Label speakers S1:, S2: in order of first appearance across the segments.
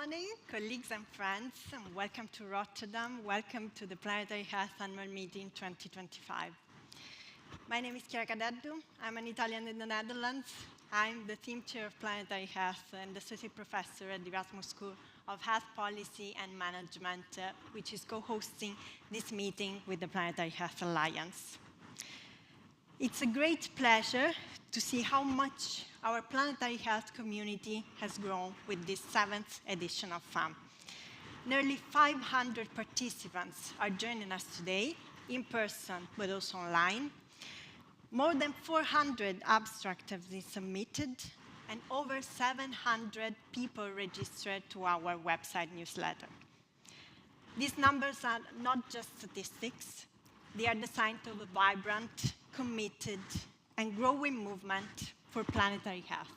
S1: morning, colleagues and friends, and welcome to Rotterdam. Welcome to the Planetary Health Annual Meeting 2025. My name is Chiara Cadeddu. I'm an Italian in the Netherlands. I'm the team chair of Planetary Health and associate professor at the Erasmus School of Health Policy and Management, which is co-hosting this meeting with the Planetary Health Alliance. It's a great pleasure to see how much our planetary health community has grown with this 7th edition of FAM. Nearly 500 participants are joining us today, in person but also online. More than 400 abstracts have been submitted, and over 700 people registered to our website newsletter. These numbers are not just statistics. They are the sign of a vibrant, committed, and growing movement for planetary health.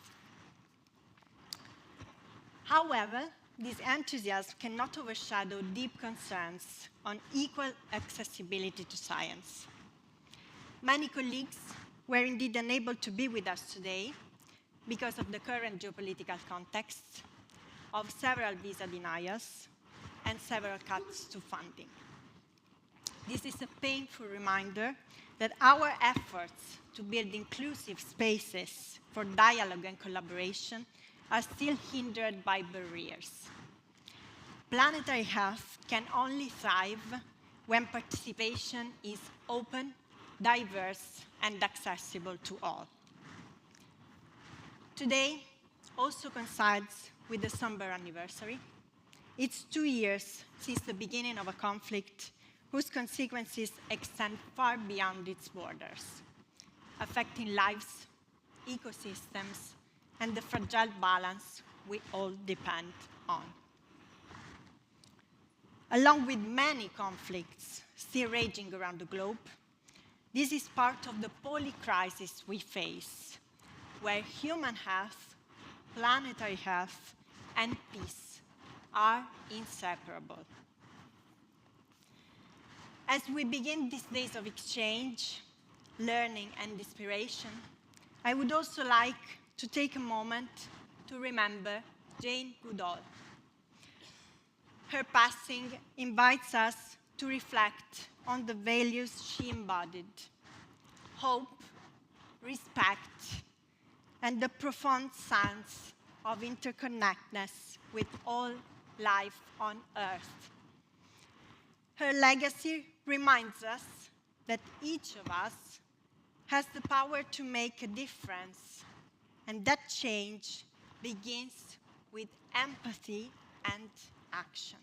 S1: However, this enthusiasm cannot overshadow deep concerns on equal accessibility to science. Many colleagues were indeed unable to be with us today because of the current geopolitical context, of several visa denials, and several cuts to funding. This is a painful reminder that our efforts to build inclusive spaces for dialogue and collaboration are still hindered by barriers. Planetary health can only thrive when participation is open, diverse, and accessible to all. Today also coincides with the somber anniversary. It's 2 years since the beginning of a conflict whose consequences extend far beyond its borders, affecting lives, ecosystems, and the fragile balance we all depend on. Along with many conflicts still raging around the globe, this is part of the polycrisis we face, where human health, planetary health, and peace are inseparable. As we begin these days of exchange, learning, and inspiration, I would also like to take a moment to remember Jane Goodall. Her passing invites us to reflect on the values she embodied: hope, respect, and the profound sense of interconnectedness with all life on Earth. Her legacy reminds us that each of us has the power to make a difference, and that change begins with empathy and action.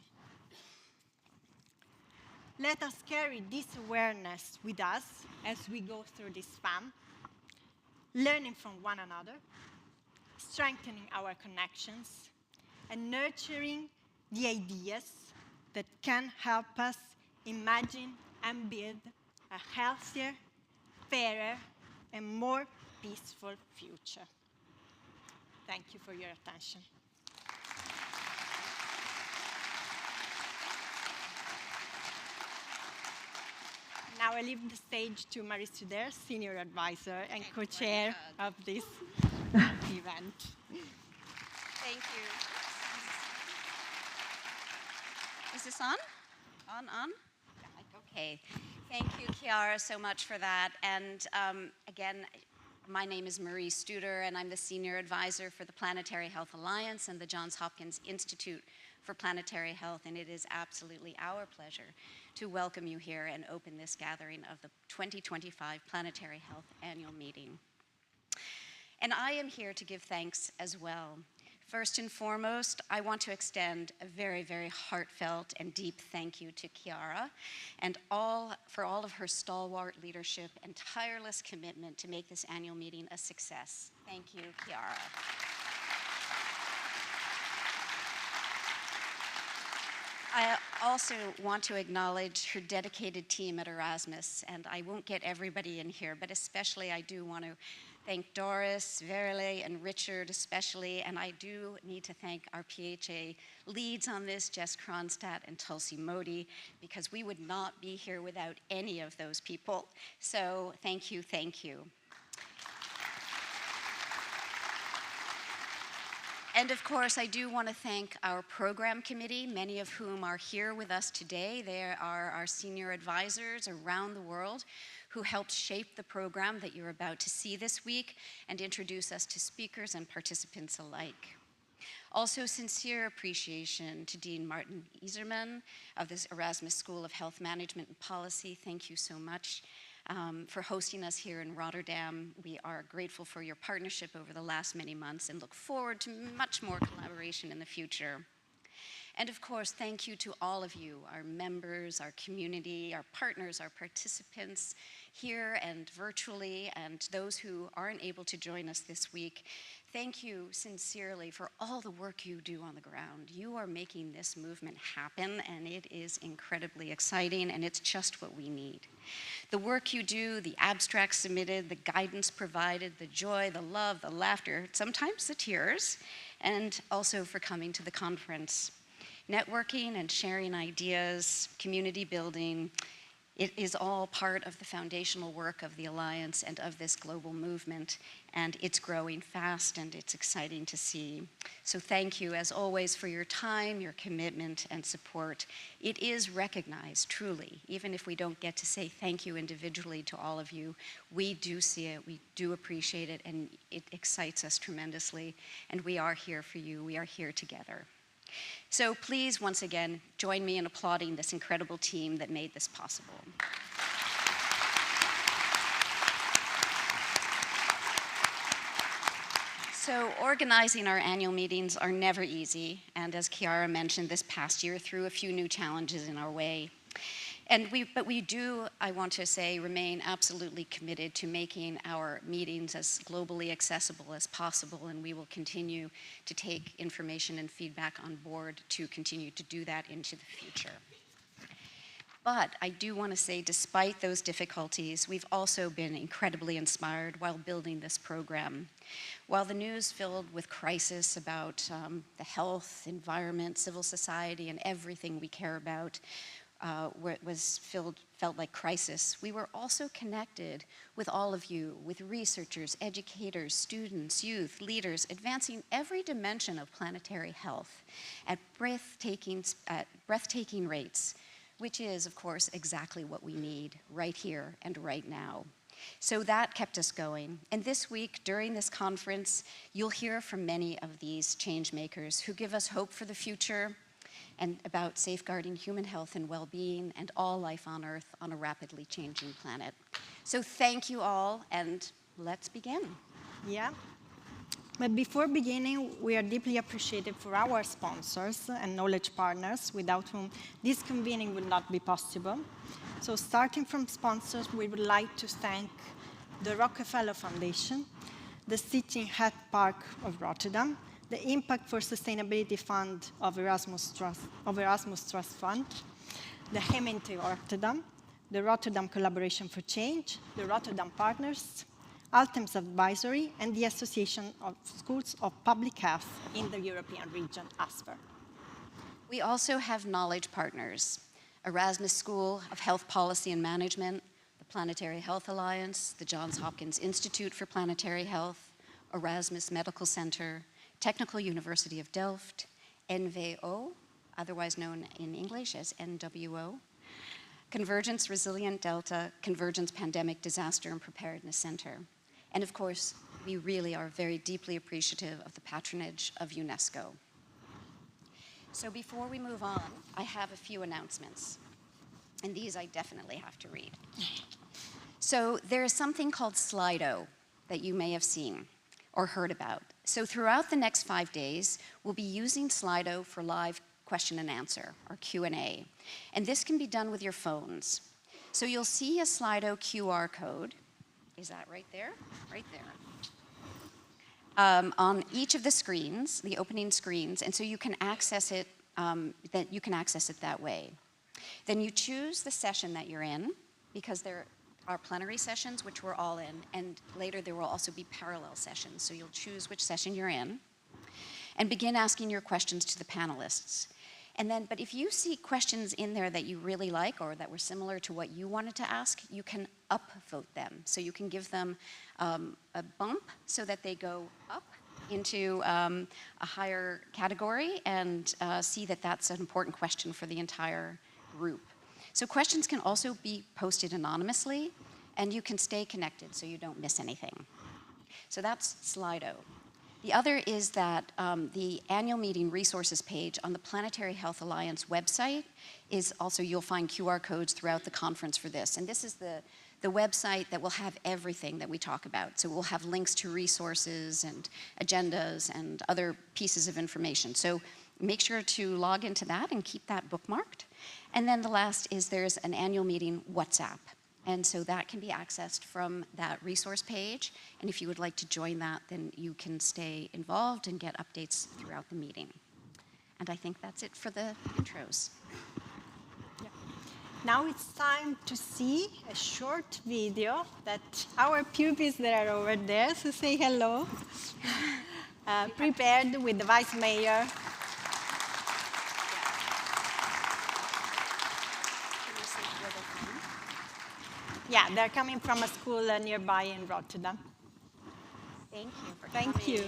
S1: Let us carry this awareness with us as we go through this FAM, learning from one another, strengthening our connections, and nurturing the ideas that can help us imagine and build a healthier, fairer, and more peaceful future. Thank you for your attention. Now I leave the stage to Marie Suder, Senior Advisor and Co-Chair of this event.
S2: Thank you. Is this on? On? Okay. Thank you, Chiara, so much for that. And again, my name is Marie Studer, and I'm the Senior Advisor for the Planetary Health Alliance and the Johns Hopkins Institute for Planetary Health, and it is absolutely our pleasure to welcome you here and open this gathering of the 2025 Planetary Health Annual Meeting. And I am here to give thanks as well. First and foremost, I want to extend a very, very heartfelt and deep thank you to Chiara and for all of her stalwart leadership and tireless commitment to make this annual meeting a success. Thank you, Chiara. I also want to acknowledge her dedicated team at Erasmus, and I won't get everybody in here, but especially I do want to thank Doris, Verle, and Richard especially, and I do need to thank our PHA leads on this, Jess Kronstadt and Tulsi Modi, because we would not be here without any of those people. So thank you, thank you. And of course, I do want to thank our program committee, many of whom are here with us today. They are our senior advisors around the world who helped shape the program that you're about to see this week and introduce us to speakers and participants alike. Also, sincere appreciation to Dean Maarten IJzerman of this Erasmus School of Health Management and Policy. Thank you so much for hosting us here in Rotterdam. We are grateful for your partnership over the last many months and look forward to much more collaboration in the future. And of course, thank you to all of you, our members, our community, our partners, our participants here and virtually, and those who aren't able to join us this week. Thank you sincerely for all the work you do on the ground. You are making this movement happen, and it is incredibly exciting, and it's just what we need. The work you do, the abstracts submitted, the guidance provided, the joy, the love, the laughter, sometimes the tears, and also for coming to the conference. Networking and sharing ideas, community building, it is all part of the foundational work of the Alliance and of this global movement, and it's growing fast and it's exciting to see. So thank you, as always, for your time, your commitment, and support. It is recognized, truly, even if we don't get to say thank you individually to all of you. We do see it, we do appreciate it, and it excites us tremendously, and we are here for you. We are here together. So please, once again, join me in applauding this incredible team that made this possible. So organizing our annual meetings are never easy, and as Chiara mentioned, this past year threw a few new challenges in our way. But we do, I want to say, remain absolutely committed to making our meetings as globally accessible as possible, and we will continue to take information and feedback on board to continue to do that into the future. But I do want to say, despite those difficulties, we've also been incredibly inspired while building this program. While the news filled with crisis about the health, environment, civil society, and everything we care about, felt like crisis, we were also connected with all of you, with researchers, educators, students, youth, leaders, advancing every dimension of planetary health at breathtaking rates, which is, of course, exactly what we need right here and right now. So that kept us going. And this week, during this conference, you'll hear from many of these change makers who give us hope for the future, and about safeguarding human health and well-being and all life on Earth on a rapidly changing planet. So thank you all, and let's begin.
S1: Yeah. But before beginning, we are deeply appreciative for our sponsors and knowledge partners, without whom this convening would not be possible. So starting from sponsors, we would like to thank the Rockefeller Foundation, the City Head Park of Rotterdam, the Impact for Sustainability Fund of Erasmus Trust Fund, the Gemeente Rotterdam, the Rotterdam Collaboration for Change, the Rotterdam Partners, Altem's Advisory, and the Association of Schools of Public Health in the European region, ASPER.
S2: We also have knowledge partners: Erasmus School of Health Policy and Management, the Planetary Health Alliance, the Johns Hopkins Institute for Planetary Health, Erasmus Medical Center, Technical University of Delft, NVO, otherwise known in English as NWO, Convergence Resilient Delta, Convergence Pandemic Disaster and Preparedness Center. And of course, we really are very deeply appreciative of the patronage of UNESCO. So before we move on, I have a few announcements, and these I definitely have to read. So there is something called Slido that you may have seen or heard about. So throughout the next 5 days, we'll be using Slido for live question and answer, or Q&A. And this can be done with your phones. So you'll see a Slido QR code. Is that right there? Right there. On each of the screens, the opening screens, and so you can access it, that way. Then you choose the session that you're in, because there are plenary sessions, which we're all in, and later there will also be parallel sessions, so you'll choose which session you're in, and begin asking your questions to the panelists. And then, but if you see questions in there that you really like or that were similar to what you wanted to ask, you can upvote them. So you can give them a bump so that they go up into a higher category and see that that's an important question for the entire group. So questions can also be posted anonymously, and you can stay connected so you don't miss anything. So that's Slido. The other is that the annual meeting resources page on the Planetary Health Alliance website is also, you'll find QR codes throughout the conference for this. And this is the website that will have everything that we talk about. So we'll have links to resources and agendas and other pieces of information. So make sure to log into that and keep that bookmarked. And then the last is there's an annual meeting WhatsApp. And so that can be accessed from that resource page. And if you would like to join that, then you can stay involved and get updates throughout the meeting. And I think that's it for the intros.
S1: Now it's time to see a short video that our pupils that are over there, so say hello, prepared with the Vice Mayor. Yeah, they're coming from a school nearby in Rotterdam.
S2: Thank you for coming.
S1: Thank you.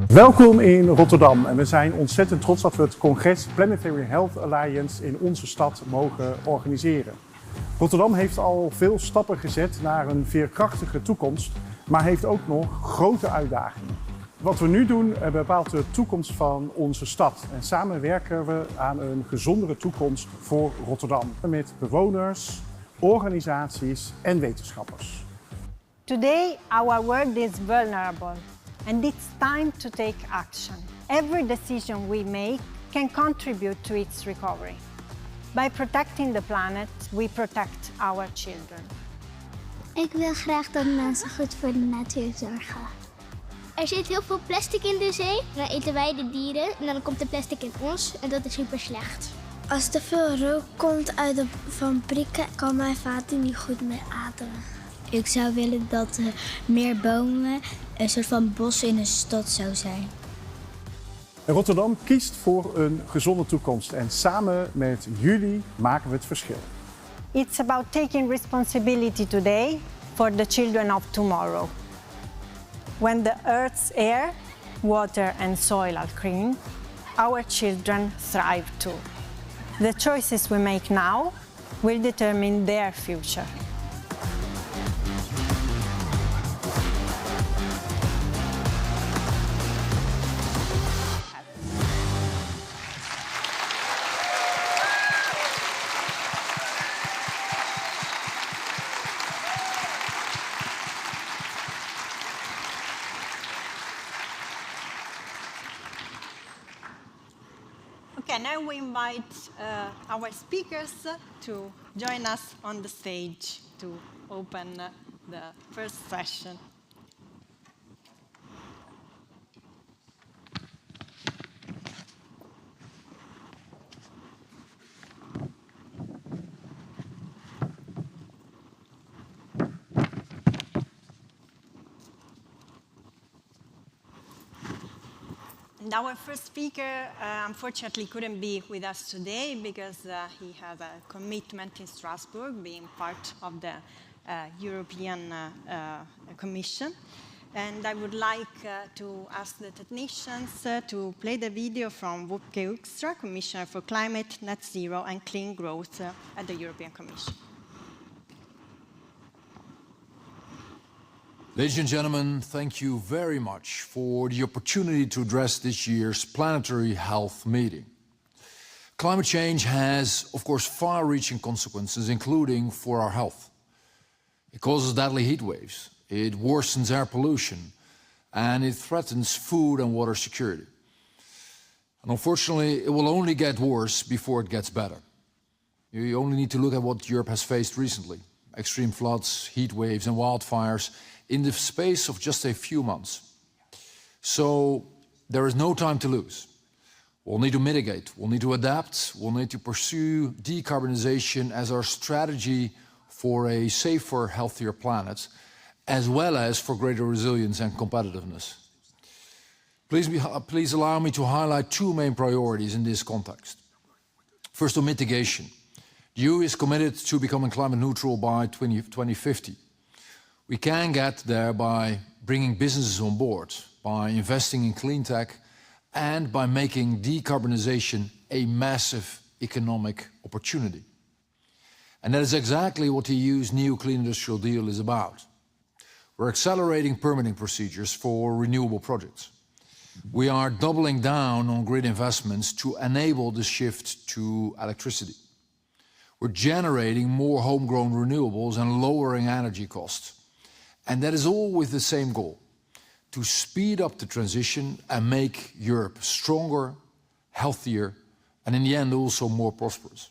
S3: Welkom in Rotterdam en we zijn ontzettend trots dat we het congres Planetary Health Alliance in onze stad mogen organiseren. Rotterdam heeft al veel stappen gezet naar een veerkrachtige toekomst, maar heeft ook nog grote uitdagingen. Wat we nu doen bepaalt de toekomst van onze stad. En samen werken we aan een gezondere toekomst voor Rotterdam. Met bewoners, organisaties en wetenschappers.
S1: Today our world is vulnerable and it's time to take action. Every decision we make can contribute to its recovery. By protecting the planet, we protect our children.
S4: Ik wil graag dat mensen goed voor de natuur zorgen. Er zit heel veel plastic in de zee. Dan eten wij de dieren en dan komt de plastic in ons en dat is super slecht. Als er veel rook komt uit de fabrieken, kan mijn vader niet goed meer ademen. Ik zou willen dat er meer bomen, een soort van bos in een stad zou zijn.
S3: Rotterdam kiest voor een gezonde toekomst en samen met jullie maken we het verschil.
S1: It's about taking responsibility today for the children of tomorrow. When the Earth's air, water and soil are clean, our children thrive too. The choices we make now will determine their future. Okay, now we invite our speakers to join us on the stage to open the first session. And our first speaker, unfortunately, couldn't be with us today because he has a commitment in Strasbourg, being part of the European Commission. And I would like to ask the technicians to play the video from Wopke Hoekstra, Commissioner for Climate, Net Zero and Clean Growth at the European Commission.
S5: Ladies and gentlemen, thank you very much for the opportunity to address this year's Planetary Health meeting. Climate change has, of course, far-reaching consequences, including for our health. It causes deadly heat waves, it worsens air pollution, and it threatens food and water security. And unfortunately, it will only get worse before it gets better. You only need to look at what Europe has faced recently. Extreme floods, heat waves, and wildfires in the space of just a few months. So there is no time to lose. We'll need to mitigate, we'll need to adapt, we'll need to pursue decarbonization as our strategy for a safer, healthier planet, as well as for greater resilience and competitiveness. Please allow me to highlight two main priorities in this context. First, on mitigation. The EU is committed to becoming climate neutral by 2050. We can get there by bringing businesses on board, by investing in clean tech, and by making decarbonization a massive economic opportunity. And that is exactly what the EU's new Clean Industrial Deal is about. We're accelerating permitting procedures for renewable projects. We are doubling down on grid investments to enable the shift to electricity. We're generating more homegrown renewables and lowering energy costs. And that is all with the same goal: to speed up the transition and make Europe stronger, healthier, and in the end also more prosperous.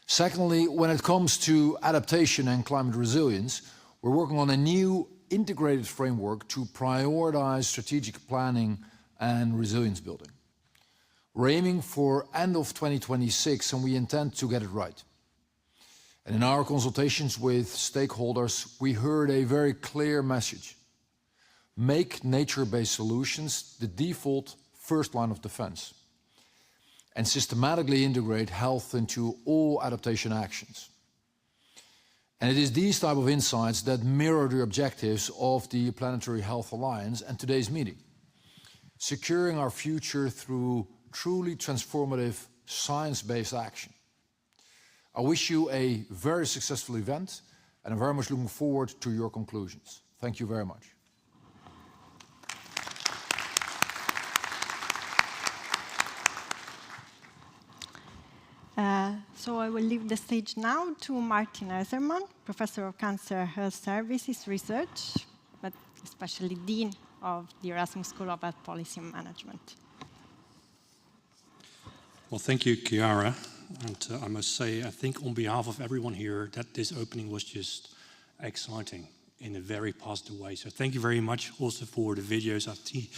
S5: Secondly, when it comes to adaptation and climate resilience, we're working on a new integrated framework to prioritize strategic planning and resilience building. We're aiming for end of 2026, and we intend to get it right. And in our consultations with stakeholders, we heard a very clear message: make nature-based solutions the default first line of defense, and systematically integrate health into all adaptation actions. And it is these type of insights that mirror the objectives of the Planetary Health Alliance and today's meeting: securing our future through truly transformative science-based action. I wish you a very successful event, and I'm very much looking forward to your conclusions. Thank you very much.
S1: So I will leave the stage now to Maarten IJzerman, Professor of Cancer Health Services Research, but especially Dean of the Erasmus School of Health Policy and Management.
S6: Well, thank you, Chiara. And I must say, I think on behalf of everyone here, that this opening was just exciting in a very positive way. So thank you very much also for the videos. I see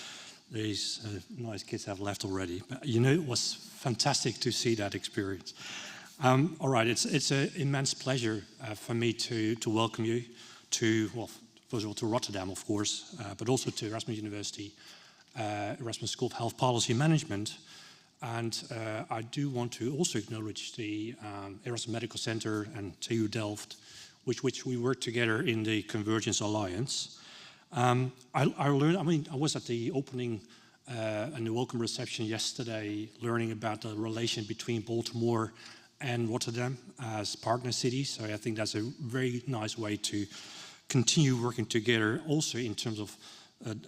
S6: these nice kids have left already. But you know, it was fantastic to see that experience. All right, it's an immense pleasure for me to welcome you to, well, first of all, to Rotterdam, of course, but also to Erasmus University, Erasmus School of Health Policy and Management. And I do want to also acknowledge the Erasmus Medical Center and TU Delft, which we work together in the Convergence Alliance. I was at the opening and the welcome reception yesterday, learning about the relation between Baltimore and Rotterdam as partner cities. So I think that's a very nice way to continue working together, also in terms of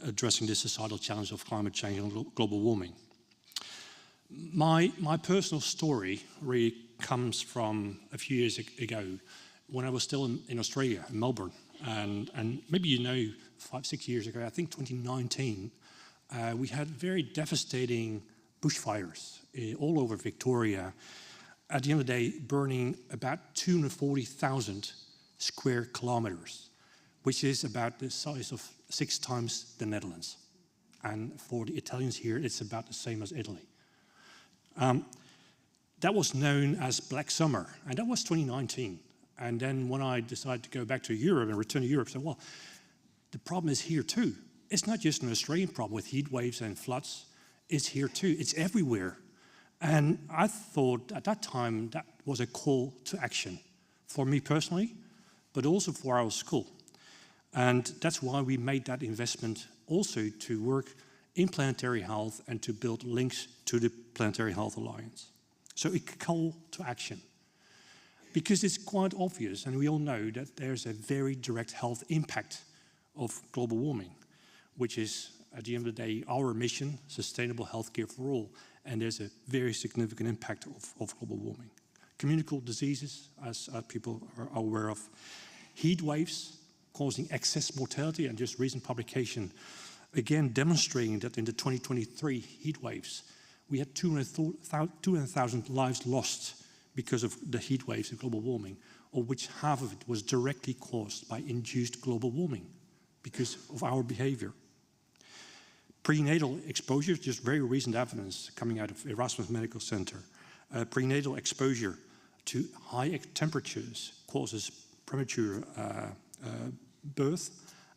S6: addressing the societal challenge of climate change and global warming. My personal story really comes from a few years ago when I was still in Australia, in Melbourne. And maybe you know, 5-6 years ago, I think 2019, we had very devastating bushfires all over Victoria. At the end of the day, burning about 240,000 square kilometers, which is about the size of 6 times the Netherlands. And for the Italians here, it's about the same as Italy. That was known as Black Summer, and that was 2019. And then when I decided to go back to Europe and return to Europe, I said, well, the problem is here too. It's not just an Australian problem with heat waves and floods. It's here too. It's everywhere. And I thought at that time that was a call to action for me personally, but also for our school. And that's why we made that investment also to work in planetary health and to build links to the Planetary Health Alliance. So a call to action. Because it's quite obvious, and we all know that there's a very direct health impact of global warming, which is, at the end of the day, our mission, sustainable healthcare for all. And there's a very significant impact of global warming. Communicable diseases, as people are aware of. Heat waves causing excess mortality, and just recent publication, again demonstrating that in the 2023 heat waves, we had 200,000 lives lost because of the heat waves of global warming, of which half of it was directly caused by induced global warming because of our behavior. Prenatal exposure, just very recent evidence coming out of Erasmus Medical Center. Prenatal exposure to high temperatures causes premature birth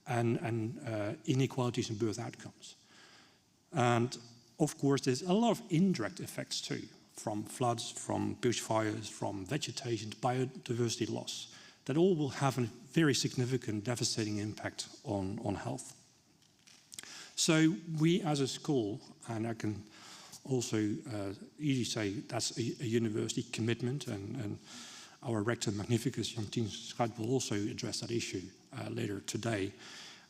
S6: and inequalities in birth outcomes. And of course, there's a lot of indirect effects too, from floods, from bushfires, from vegetation, biodiversity loss, that all will have a very significant, devastating impact on health. So we as a school, and I can also easily say that's a university commitment, and our Rector Magnificus, Jantine Schuit, will also address that issue later today.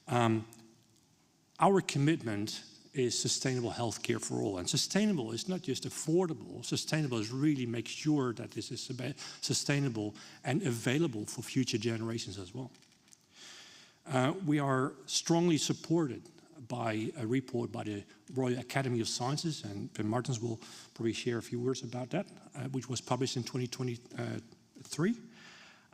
S6: Our commitment is sustainable healthcare for all. And sustainable is not just affordable. Sustainable is really make sure that this is sustainable and available for future generations as well. We are strongly supported by a report by the Royal Academy of Sciences, and Maarten will probably share a few words about that, which was published in 2023.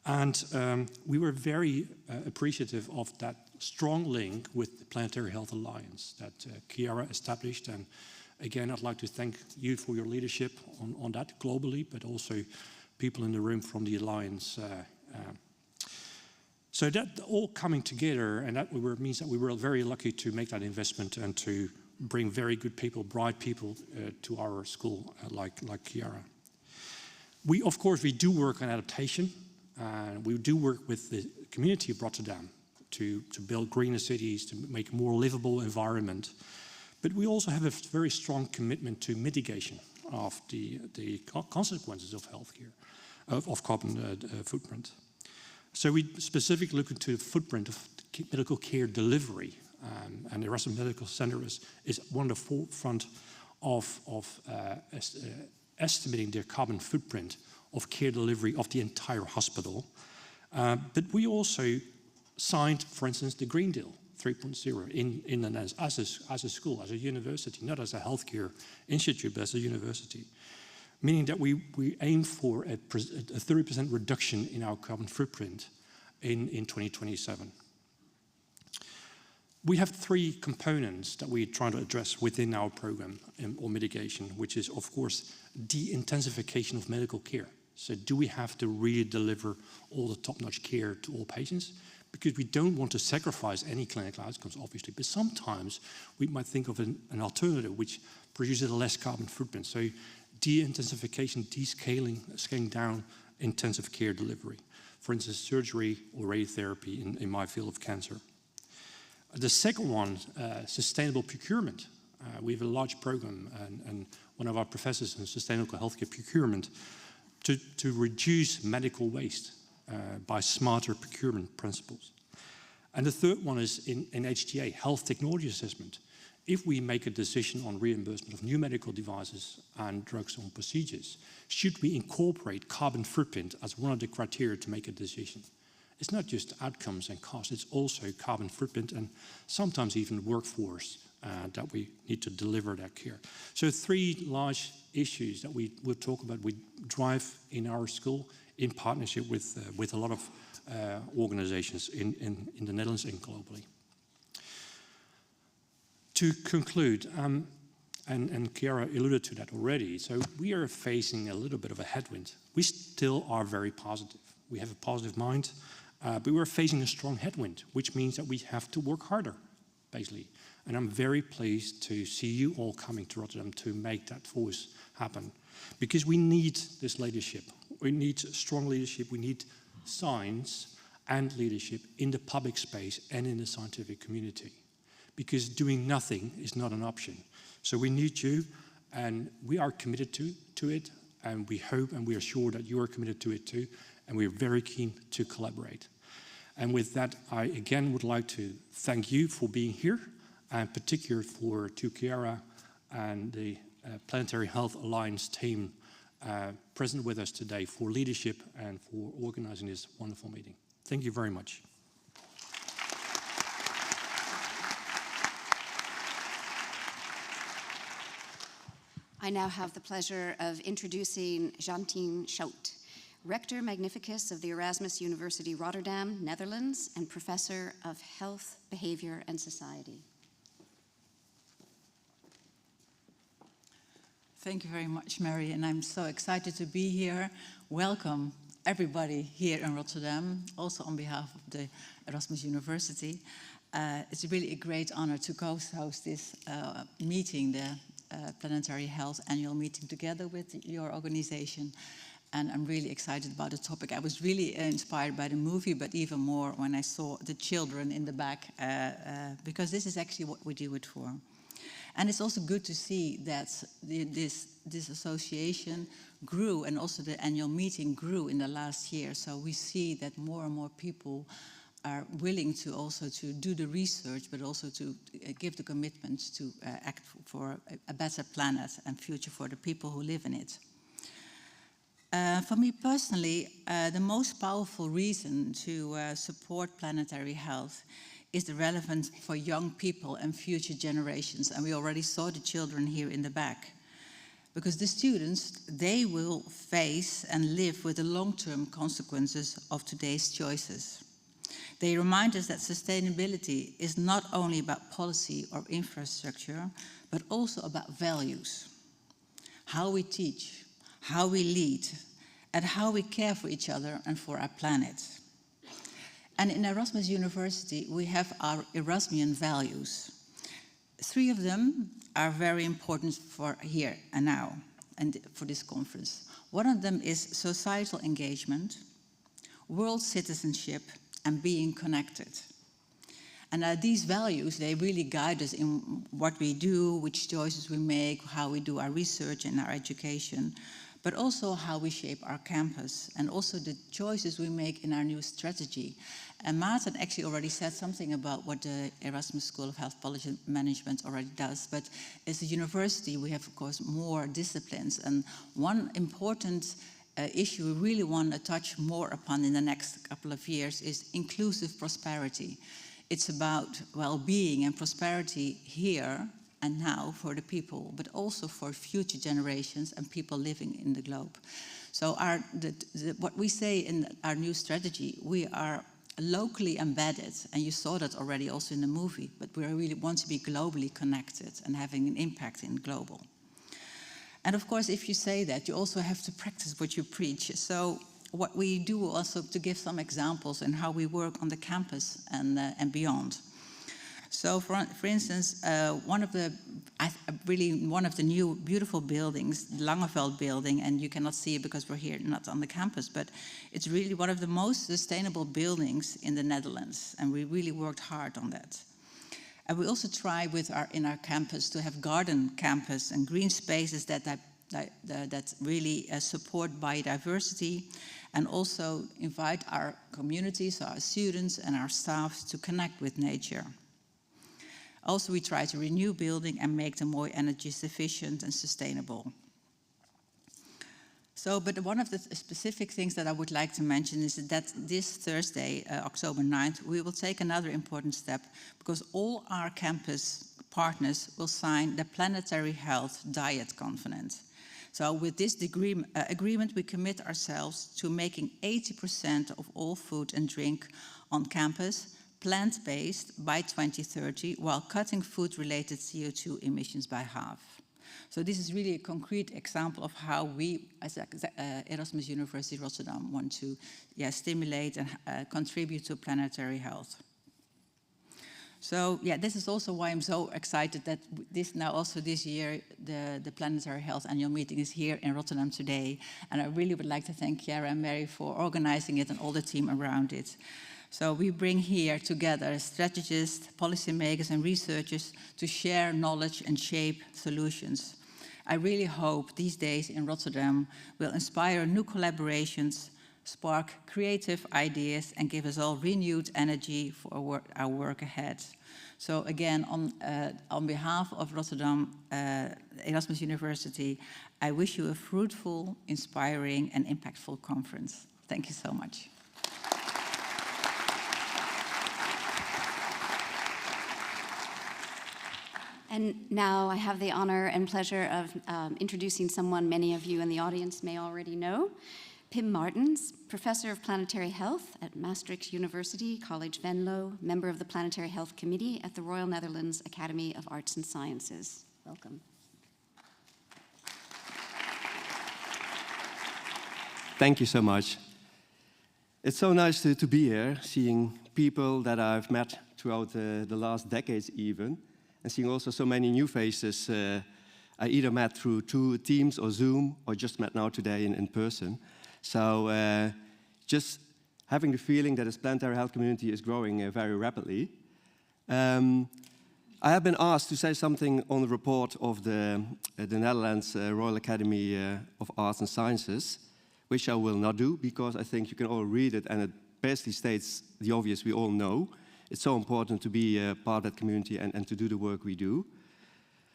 S6: And we were very appreciative of that strong link with the Planetary Health Alliance that Chiara established. And again, I'd like to thank you for your leadership on that globally, but also people in the room from the Alliance. So that all coming together, and that means that we were very lucky to make that investment and to bring very good people, bright people to our school like Chiara. Of course, we do work on adaptation. We do work with the community of Rotterdam to build greener cities, to make a more livable environment. But we also have a very strong commitment to mitigation of the consequences of healthcare, of carbon footprint. So we specifically look into the footprint of medical care delivery, and the Erasmus Medical Center is one of the forefront of estimating their carbon footprint of care delivery of the entire hospital. But we also signed, for instance, the Green Deal 3.0 in the Netherlands as a school, as a university, not as a healthcare institute, but as a university. Meaning that we aim for a 30% reduction in our carbon footprint in 2027. We have three components that we're trying to address within our program or mitigation, which is, of course, de-intensification of medical care. So do we have to really deliver all the top-notch care to all patients? Because we don't want to sacrifice any clinical outcomes, obviously, but sometimes we might think of an alternative which produces a less carbon footprint. So de-intensification, scaling down intensive care delivery. For instance, surgery or radiotherapy in my field of cancer. The second one, sustainable procurement. We have a large program, and one of our professors in sustainable healthcare procurement to reduce medical waste by smarter procurement principles. And the third one is in HTA, health technology assessment. If we make a decision on reimbursement of new medical devices and drugs and procedures, should we incorporate carbon footprint as one of the criteria to make a decision? It's not just outcomes and costs, it's also carbon footprint and sometimes even workforce that we need to deliver that care. So three large issues that we will talk about, we drive in our school in partnership with a lot of organizations in the Netherlands and globally. To conclude, and Chiara alluded to that already, so we are facing a little bit of a headwind. We still are very positive. We have a positive mind, but we're facing a strong headwind, which means that we have to work harder, basically. And I'm very pleased to see you all coming to Rotterdam to make that force happen. Because we need this leadership. We need strong leadership. We need science and leadership in the public space and in the scientific community. Because doing nothing is not an option. So we need you, and we are committed to it, and we hope and we are sure that you are committed to it too, and we're very keen to collaborate. And with that, I again would like to thank you for being here, and particularly to Chiara and the Planetary Health Alliance team present with us today for leadership and for organizing this wonderful meeting. Thank you very much.
S2: I now have the pleasure of introducing Jantine Schuit, Rector Magnificus of the Erasmus University Rotterdam, Netherlands, and Professor of Health, Behavior, and Society.
S7: Thank you very much, Mary, and I'm so excited to be here. Welcome, everybody here in Rotterdam, also on behalf of the Erasmus University. It's really a great honor to co-host this meeting, the Planetary Health Annual Meeting, together with your organization. and I'm really excited about the topic. I was really inspired by the movie, but even more when I saw the children in the back, because this is actually what we do it for. And it's also good to see that this association grew, and also the annual meeting grew in the last year. So we see that more and more people are willing to also to do the research, but also to give the commitment to act for a better planet and future for the people who live in it. For me personally, the most powerful reason to support planetary health is the relevance for young people and future generations. And we already saw the children here in the back. Because the students, they will face and live with the long-term consequences of today's choices. They remind us that sustainability is not only about policy or infrastructure, but also about values. How we teach, how we lead, and how we care for each other and for our planet. And in Erasmus University, we have our Erasmian values. 3 of them are very important for here and now, and for this conference. One of them is societal engagement, world citizenship, and being connected. And these values, they really guide us in what we do, which choices we make, how we do our research and our education, but also how we shape our campus, and also the choices we make in our new strategy. And Maarten actually already said something about what the Erasmus School of Health Policy Management already does, but as a university we have of course more disciplines, and one important issue we really want to touch more upon in the next couple of years is inclusive prosperity. It's about well-being and prosperity here and now for the people, but also for future generations and people living in the globe. So what we say in our new strategy, we are locally embedded, and you saw that already also in the movie, but we really want to be globally connected and having an impact in global. And of course, if you say that, you also have to practice what you preach. So what we do also, to give some examples in how we work on the campus and beyond. So for instance, one of the new beautiful buildings, the Langeveld building, and you cannot see it because we're here not on the campus, but it's really one of the most sustainable buildings in the Netherlands, and we really worked hard on that. And we also try in our campus to have garden campus and green spaces that really support biodiversity, and also invite our communities, our students and our staff to connect with nature. Also, we try to renew buildings and make them more energy efficient and sustainable. So, but one of the specific things that I would like to mention is that this Thursday, October 9th, we will take another important step, because all our campus partners will sign the Planetary Health Diet Covenant. So with this agreement, we commit ourselves to making 80% of all food and drink on campus plant-based by 2030, while cutting food-related CO2 emissions by half. So this is really a concrete example of how we, as Erasmus University Rotterdam, want to stimulate and contribute to planetary health. So this is also why I'm so excited that this year, the Planetary Health Annual Meeting is here in Rotterdam today. And I really would like to thank Chiara and Mary for organizing it and all the team around it. So we bring here together strategists, policymakers and researchers to share knowledge and shape solutions. I really hope these days in Rotterdam will inspire new collaborations, spark creative ideas and give us all renewed energy for our work ahead. So again, on behalf of Rotterdam Erasmus University, I wish you a fruitful, inspiring and impactful conference. Thank you so much.
S2: And now I have the honor and pleasure of introducing someone many of you in the audience may already know. Pim Maarten, Professor of Planetary Health at Maastricht University, College Venlo, member of the Planetary Health Committee at the Royal Netherlands Academy of Arts and Sciences. Welcome.
S8: Thank you so much. It's so nice to be here, seeing people that I've met throughout the last decades even, and seeing also so many new faces I either met through Teams or Zoom, or just met now today in person. So just having the feeling that this planetary health community is growing very rapidly. I have been asked to say something on the report of the Netherlands Royal Academy of Arts and Sciences, which I will not do because I think you can all read it and it basically states the obvious we all know. It's so important to be part of that community and to do the work we do.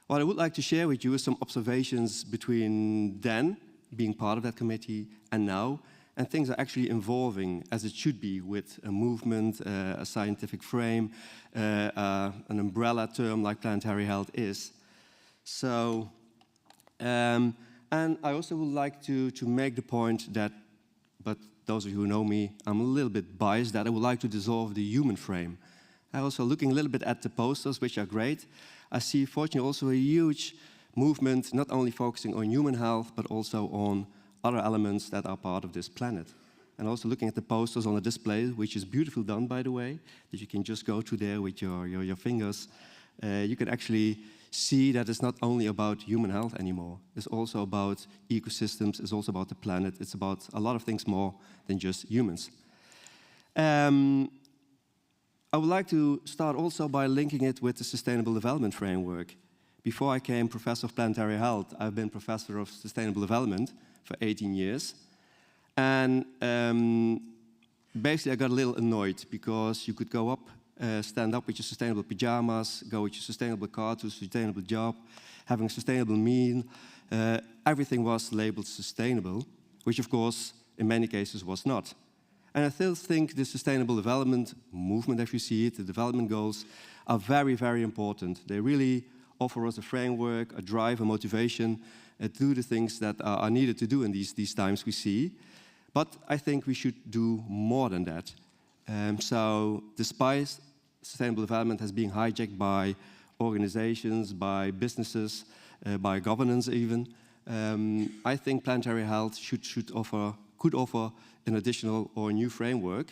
S8: What I would like to share with you is some observations between then, being part of that committee, and now, and things are actually evolving as it should be with a movement, a scientific frame, an umbrella term like planetary health is. So, and I also would like to make the point that, but those of you who know me, I'm a little bit biased, that I would like to dissolve the human frame. I'm also looking a little bit at the posters, which are great. I see, fortunately, also a huge movement, not only focusing on human health, but also on other elements that are part of this planet. And also looking at the posters on the display, which is beautifully done, by the way, that you can just go to there with your fingers. You can actually see that it's not only about human health anymore. It's also about ecosystems, it's also about the planet, it's about a lot of things more than just humans. I would like to start also by linking it with the Sustainable Development Framework. Before I became Professor of Planetary Health, I've been Professor of Sustainable Development for 18 years. And basically I got a little annoyed because you could go up, stand up with your sustainable pajamas, go with your sustainable car to a sustainable job, having a sustainable meal. Everything was labeled sustainable, which of course in many cases was not. And I still think the sustainable development movement, as you see it, the development goals, are very, very important. They really offer us a framework, a drive, a motivation to do the things that are needed to do in these times we see. But I think we should do more than that. So despite sustainable development has been hijacked by organizations, by businesses, by governance even, I think planetary health could offer an additional or new framework,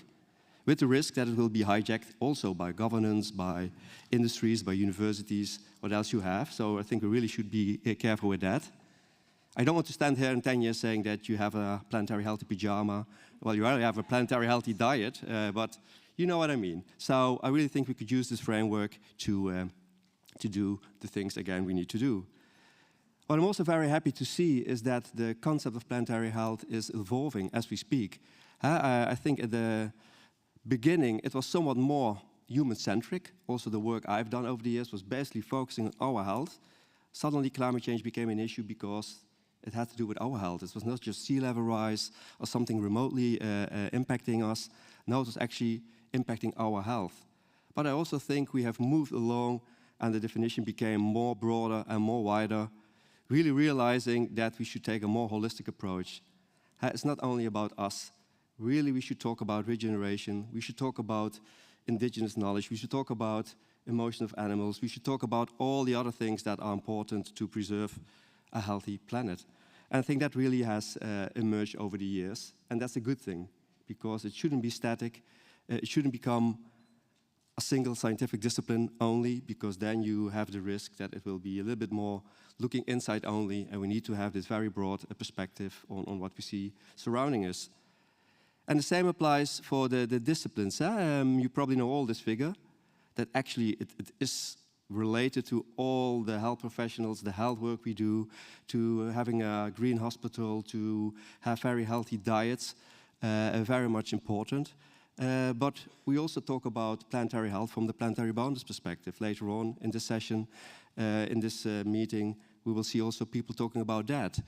S8: with the risk that it will be hijacked also by governance, by industries, by universities, what else you have. So I think we really should be careful with that. I don't want to stand here in 10 years saying that you have a planetary healthy pajama. Well, you already have a planetary healthy diet, but you know what I mean. So I really think we could use this framework to do the things, again, we need to do. What I'm also very happy to see is that the concept of planetary health is evolving as we speak. I think at the beginning it was somewhat more human-centric. Also the work I've done over the years was basically focusing on our health. Suddenly climate change became an issue because it had to do with our health. It was not just sea level rise or something remotely impacting us. No, it was actually impacting our health. But I also think we have moved along and the definition became more broader and more wider, really realizing that we should take a more holistic approach. It's not only about us. Really, we should talk about regeneration. We should talk about indigenous knowledge. We should talk about emotion of animals. We should talk about all the other things that are important to preserve a healthy planet. And I think that really has emerged over the years. And that's a good thing, because it shouldn't be static. It shouldn't become a single scientific discipline only, because then you have the risk that it will be a little bit more looking inside only, and we need to have this very broad perspective on what we see surrounding us. And the same applies for the disciplines. You probably know all this figure, that actually it is related to all the health professionals, the health work we do, to having a green hospital, to have very healthy diets, very much important. But we also talk about planetary health from the planetary boundaries perspective. Later on in this session, in this meeting, we will see also people talking about that.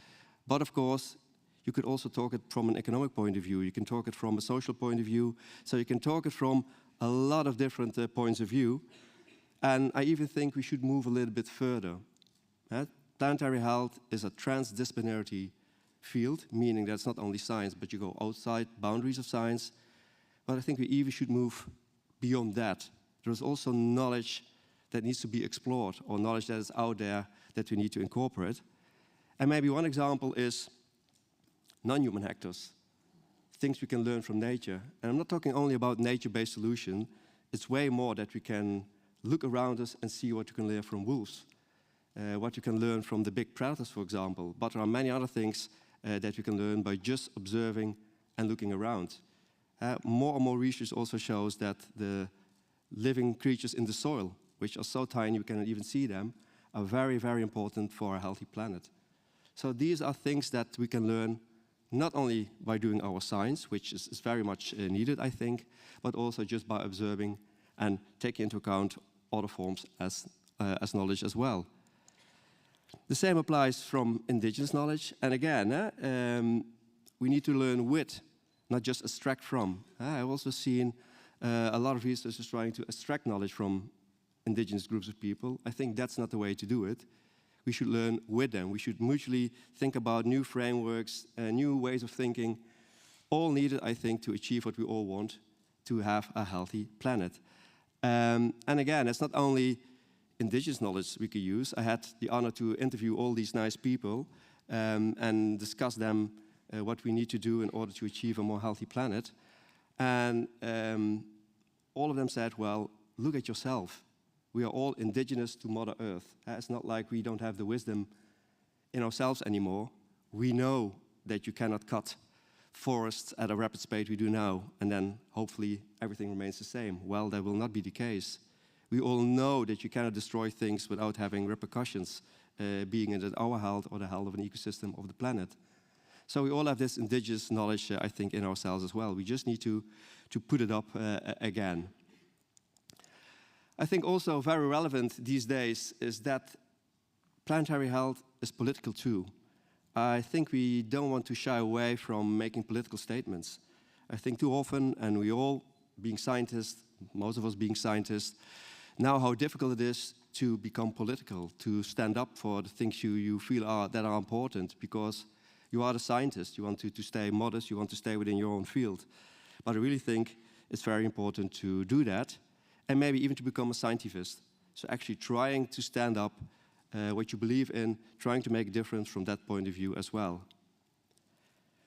S8: But of course, you could also talk it from an economic point of view. You can talk it from a social point of view. So you can talk it from a lot of different points of view. And I even think we should move a little bit further. Planetary health is a transdisciplinary field, meaning that it's not only science, but you go outside boundaries of science. But I think we even should move beyond that. There is also knowledge that needs to be explored, or knowledge that is out there that we need to incorporate. And maybe one example is non-human actors, things we can learn from nature. And I'm not talking only about nature-based solution. It's way more that we can look around us and see what you can learn from wolves, what you can learn from the big predators, for example. But there are many other things that we can learn by just observing and looking around. More and more research also shows that the living creatures in the soil, which are so tiny we cannot even see them, are very, very important for a healthy planet. So these are things that we can learn not only by doing our science, which is very much needed, I think, but also just by observing and taking into account other forms as knowledge as well. The same applies from indigenous knowledge. And again, we need to learn with, not just extract from. I've also seen a lot of researchers trying to extract knowledge from indigenous groups of people. I think that's not the way to do it. We should learn with them. We should mutually think about new frameworks, new ways of thinking, all needed, I think, to achieve what we all want, to have a healthy planet. And again, it's not only indigenous knowledge we could use. I had the honor to interview all these nice people and discuss them what we need to do in order to achieve a more healthy planet. And all of them said, well, look at yourself. We are all indigenous to Mother Earth. It's not like we don't have the wisdom in ourselves anymore. We know that you cannot cut forests at a rapid speed we do now, and then hopefully everything remains the same. Well, that will not be the case. We all know that you cannot destroy things without having repercussions, being it our health or the health of an ecosystem of the planet. So we all have this indigenous knowledge, I think, in ourselves as well. We just need to put it up again. I think also very relevant these days is that planetary health is political too. I think we don't want to shy away from making political statements. I think too often, and we all being scientists, most of us being scientists, know how difficult it is to become political, to stand up for the things you feel that are important, because you are the scientist. You want to stay modest, you want to stay within your own field. But I really think it's very important to do that, and maybe even to become a scientivist. So actually trying to stand up what you believe in, trying to make a difference from that point of view as well.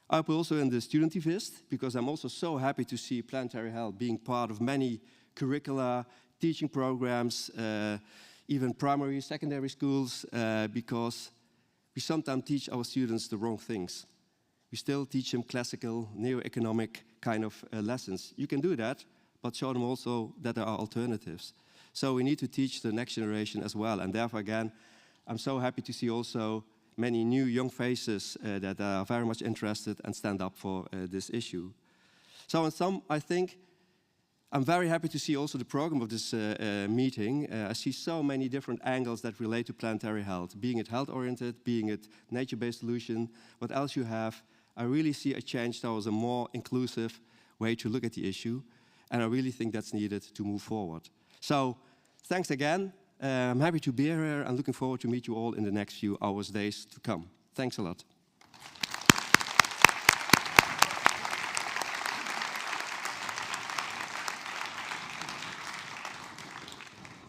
S8: I put also in the studentivist, because I'm also so happy to see planetary health being part of many curricula, teaching programs, even primary, secondary schools, because we sometimes teach our students the wrong things. We still teach them classical, neo-economic kind of lessons. You can do that, but show them also that there are alternatives. So we need to teach the next generation as well. And therefore, again, I'm so happy to see also many new young faces that are very much interested and stand up for this issue. So in sum, I think I'm very happy to see also the program of this meeting. I see so many different angles that relate to planetary health, being it health-oriented, being it nature-based solution, what else you have. I really see a change towards a more inclusive way to look at the issue, and I really think that's needed to move forward. So, thanks again. I'm happy to be here and looking forward to meet you all in the next few hours, days to come. Thanks a lot.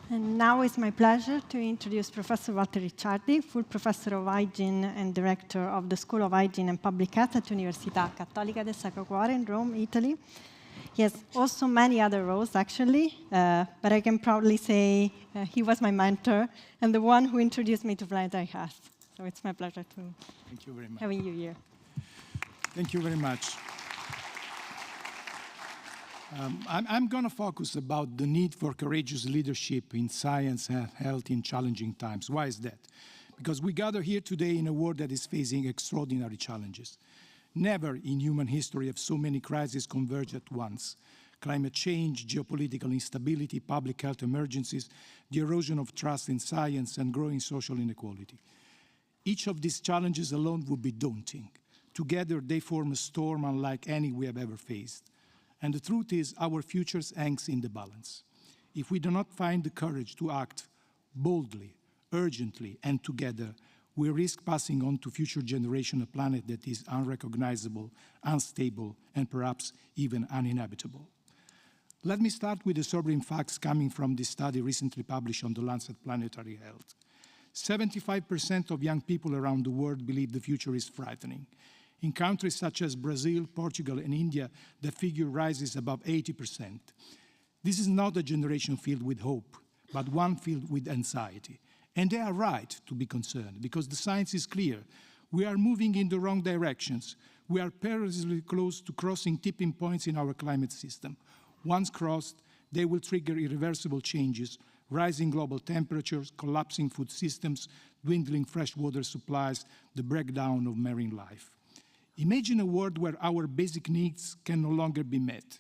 S1: And now it's my pleasure to introduce Professor Walter Ricciardi, full professor of hygiene and director of the School of Hygiene and Public Health at Università Cattolica del Sacro Cuore in Rome, Italy. He has also many other roles, actually, but I can proudly say he was my mentor and the one who introduced me to planetary health. So it's my pleasure to
S9: Thank you very much.
S1: having you here.
S9: Thank you very much. I'm going to focus about the need for courageous leadership in science and health in challenging times. Why is that? Because we gather here today in a world that is facing extraordinary challenges. Never in human history have so many crises converged at once. Climate change, geopolitical instability, public health emergencies, the erosion of trust in science, and growing social inequality. Each of these challenges alone would be daunting. Together, they form a storm unlike any we have ever faced. And the truth is, our future hangs in the balance. If we do not find the courage to act boldly, urgently, and together, we risk passing on to future generations a planet that is unrecognizable, unstable, and perhaps even uninhabitable. Let me start with the sobering facts coming from this study recently published on the Lancet Planetary Health. 75% of young people around the world believe the future is frightening. In countries such as Brazil, Portugal, and India, the figure rises above 80%. This is not a generation filled with hope, but one filled with anxiety. And they are right to be concerned, because the science is clear. We are moving in the wrong directions. We are perilously close to crossing tipping points in our climate system. Once crossed, they will trigger irreversible changes, rising global temperatures, collapsing food systems, dwindling freshwater supplies, the breakdown of marine life. Imagine a world where our basic needs can no longer be met.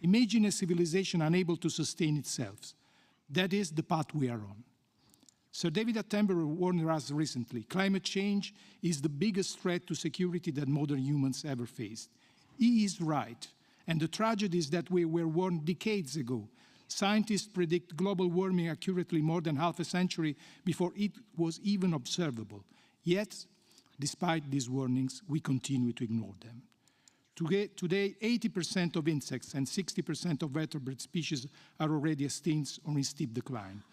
S9: Imagine a civilization unable to sustain itself. That is the path we are on. Sir David Attenborough warned us recently, climate change is the biggest threat to security that modern humans ever faced. He is right, and the tragedy is that we were warned decades ago. Scientists predict global warming accurately more than half a century before it was even observable. Yet, despite these warnings, we continue to ignore them. Today, 80% of insects and 60% of vertebrate species are already extinct or in steep decline.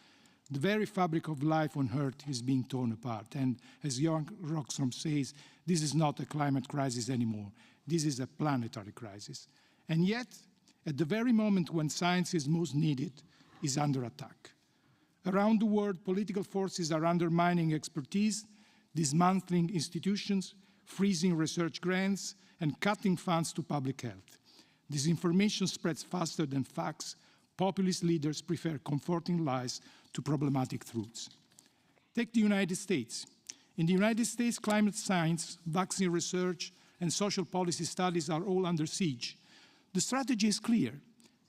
S9: The very fabric of life on Earth is being torn apart. And as Jan Rockstrom says, this is not a climate crisis anymore. This is a planetary crisis. And yet, at the very moment when science is most needed, is under attack. Around the world, political forces are undermining expertise, dismantling institutions, freezing research grants, and cutting funds to public health. Disinformation spreads faster than facts. Populist leaders prefer comforting lies to problematic truths. Take the United States. In the United States, climate science, vaccine research, and social policy studies are all under siege. The strategy is clear: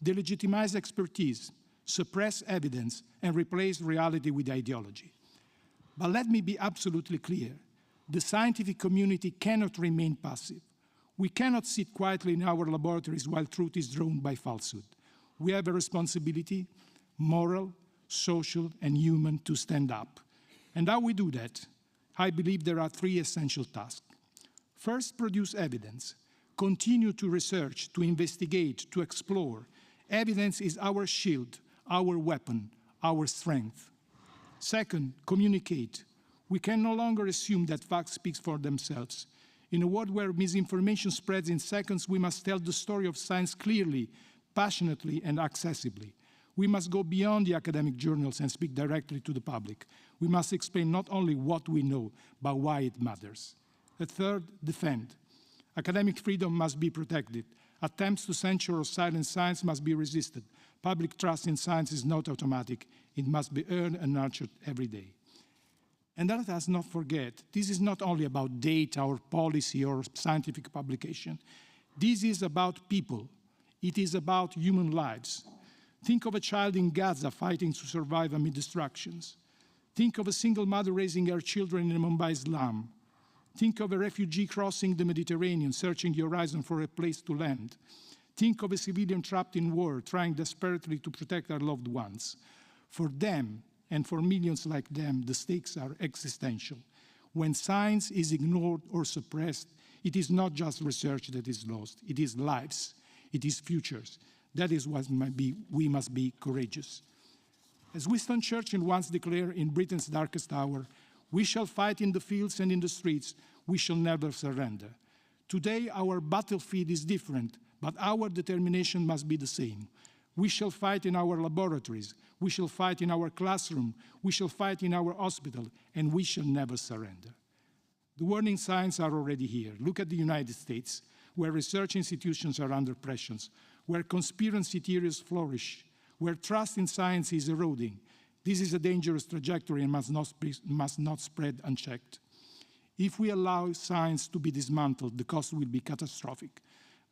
S9: delegitimize expertise, suppress evidence, and replace reality with ideology. But let me be absolutely clear. The scientific community cannot remain passive. We cannot sit quietly in our laboratories while truth is drawn by falsehood. We have a responsibility, moral, social, and human, to stand up. And how we do that? I believe there are three essential tasks. First, produce evidence. Continue to research, to investigate, to explore. Evidence is our shield, our weapon, our strength. Second, communicate. We can no longer assume that facts speak for themselves. In a world where misinformation spreads in seconds, we must tell the story of science clearly, passionately, and accessibly. We must go beyond the academic journals and speak directly to the public. We must explain not only what we know, but why it matters. A third, defend. Academic freedom must be protected. Attempts to censure or silence science must be resisted. Public trust in science is not automatic. It must be earned and nurtured every day. And let us not forget, this is not only about data or policy or scientific publication. This is about people. It is about human lives. Think of a child in Gaza fighting to survive amid destructions. Think of a single mother raising her children in a Mumbai slum. Think of a refugee crossing the Mediterranean, searching the horizon for a place to land. Think of a civilian trapped in war, trying desperately to protect their loved ones. For them, and for millions like them, the stakes are existential. When science is ignored or suppressed, it is not just research that is lost, it is lives, it is futures. That is what we must be courageous. As Winston Churchill once declared in Britain's darkest hour, we shall fight in the fields and in the streets, we shall never surrender. Today our battlefield is different, but our determination must be the same. We shall fight in our laboratories, we shall fight in our classroom, we shall fight in our hospital, and we shall never surrender. The warning signs are already here. Look at the United States, where research institutions are under pressure, where conspiracy theories flourish, where trust in science is eroding. This is a dangerous trajectory and must not spread unchecked. If we allow science to be dismantled, the cost will be catastrophic,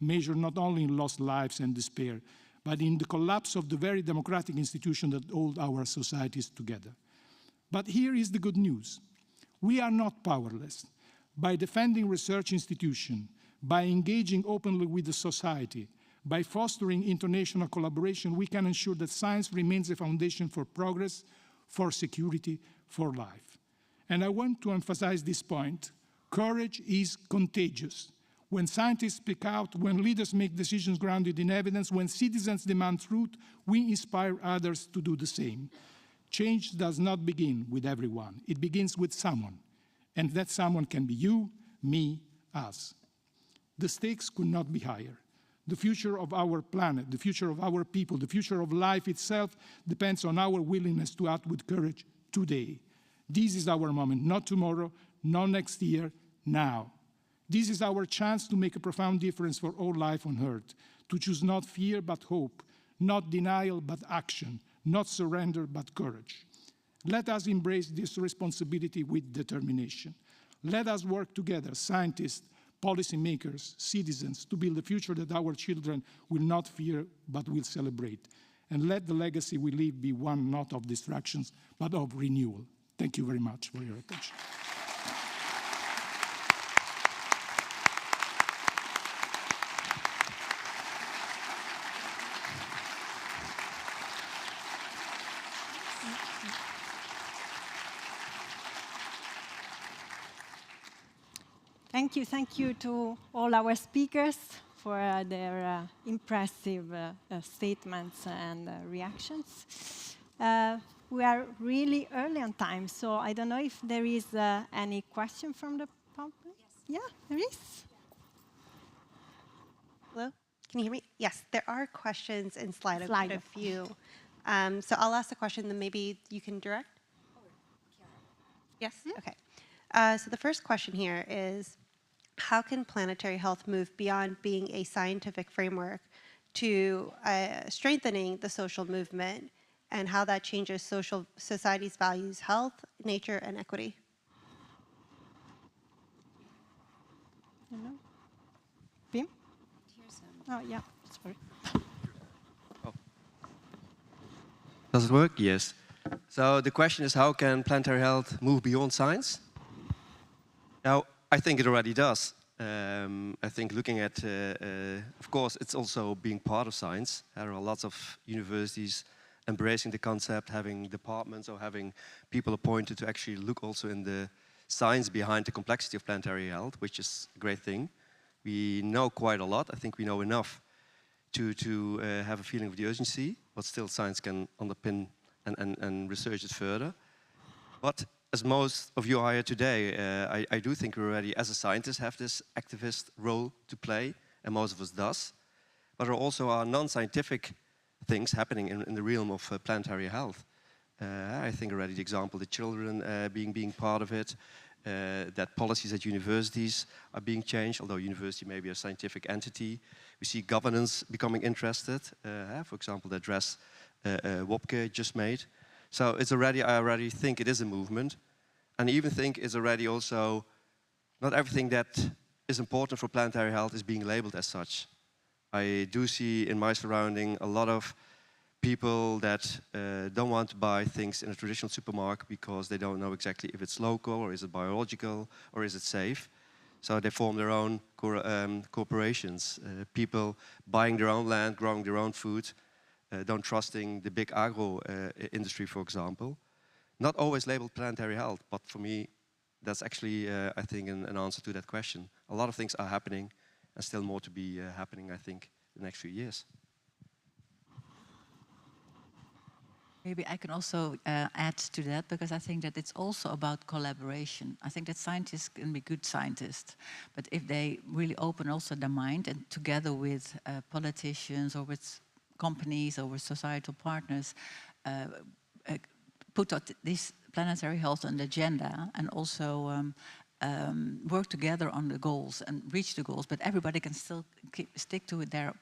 S9: measured not only in lost lives and despair, but in the collapse of the very democratic institutions that hold our societies together. But here is the good news. We are not powerless. By defending research institutions, by engaging openly with the society, by fostering international collaboration, we can ensure that science remains a foundation for progress, for security, for life. And I want to emphasize this point. Courage is contagious. When scientists speak out, when leaders make decisions grounded in evidence, when citizens demand truth, we inspire others to do the same. Change does not begin with everyone. It begins with someone. And that someone can be you, me, us. The stakes could not be higher. The future of our planet, the future of our people, the future of life itself depends on our willingness to act with courage today. This is our moment, not tomorrow, not next year, now. This is our chance to make a profound difference for all life on Earth, to choose not fear but hope, not denial but action, not surrender but courage. Let us embrace this responsibility with determination. Let us work together, scientists, policymakers, citizens, to build a future that our children will not fear but will celebrate. And let the legacy we leave be one not of distractions but of renewal. Thank you very much for your attention.
S1: Thank you to all our speakers for their impressive statements and reactions. We are really early on time, so I don't know if there is any question from the public. Yes. Yeah, there is.
S10: Hello, can you hear me? Yes, there are questions in Slido, quite a few. So I'll ask the question, then maybe you can direct. Yes, okay. So the first question here is, how can planetary health move beyond being a scientific framework to strengthening the social movement, and how that changes society's values, health, nature, and equity?
S1: Pim? Oh, yeah, sorry.
S8: Oh. Does it work? Yes. So the question is, how can planetary health move beyond science? Now, I think it already does. I think looking at, of course, it's also being part of science. There are lots of universities embracing the concept, having departments or having people appointed to actually look also in the science behind the complexity of planetary health, which is a great thing. We know quite a lot. I think we know enough to have a feeling of the urgency, but still science can underpin and research it further. But as most of you are here today, I do think we already, as a scientist, have this activist role to play, and most of us does. But there also are non-scientific things happening in the realm of planetary health. I think already the example, the children being part of it, that policies at universities are being changed, although university may be a scientific entity. We see governance becoming interested, for example, the address Wopke just made. So it's already, I already think it is a movement. And I even think it's already also, not everything that is important for planetary health is being labeled as such. I do see in my surrounding a lot of people that don't want to buy things in a traditional supermarket because they don't know exactly if it's local or is it biological or is it safe. So they form their own corporations. People buying their own land, growing their own food, don't trusting the big agro industry, for example. Not always labeled planetary health, but for me, that's actually, I think, an answer to that question. A lot of things are happening, and still more to be happening, I think, in the next few years.
S7: Maybe I can also add to that, because I think that it's also about collaboration. I think that scientists can be good scientists, but if they really open also their mind and together with politicians or with companies or with societal partners, put this planetary health on the agenda and also work together on the goals and reach the goals, but everybody can still stick to their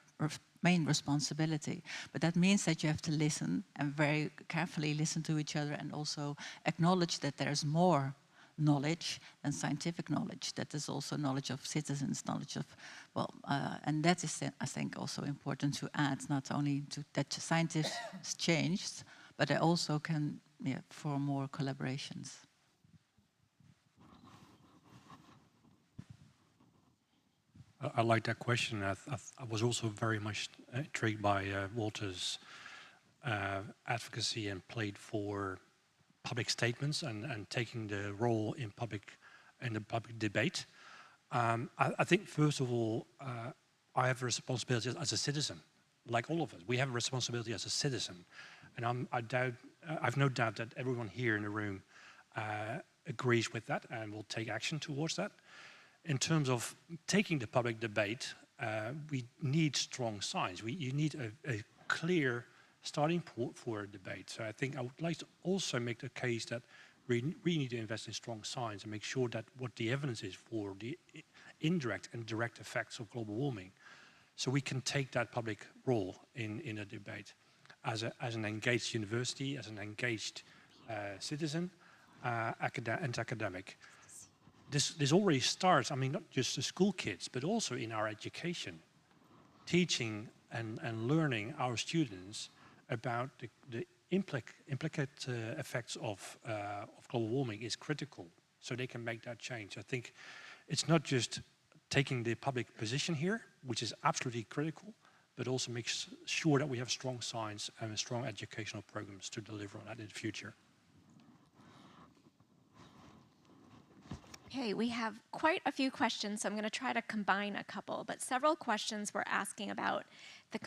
S7: main responsibility. But that means that you have to listen and very carefully listen to each other and also acknowledge that there's more knowledge than scientific knowledge. That is also knowledge of citizens, knowledge of, well, and that is, I think, also important to add, not only to that scientists changed, but they also can form more collaborations.
S6: I like that question. I was also very much intrigued by Walter's advocacy and played for public statements and taking the role in the public debate. I think first of all, I have a responsibility as a citizen, like all of us. We have a responsibility as a citizen, and I've no doubt that everyone here in the room agrees with that and will take action towards that. In terms of taking the public debate, we need strong science. You need a clear starting point for a debate. So I think I would like to also make the case that we really need to invest in strong science and make sure that what the evidence is for the indirect and direct effects of global warming. So we can take that public role in a debate as an engaged university, as an engaged citizen, and academic. This already starts, I mean, not just the school kids, but also in our education, teaching and learning our students about the implicate effects of global warming is critical, so they can make that change. I think it's not just taking the public position here, which is absolutely critical, but also make sure that we have strong science and strong educational programs to deliver on that in the future.
S11: Okay, we have quite a few questions, so I'm going to try to combine a couple, but several questions were asking about the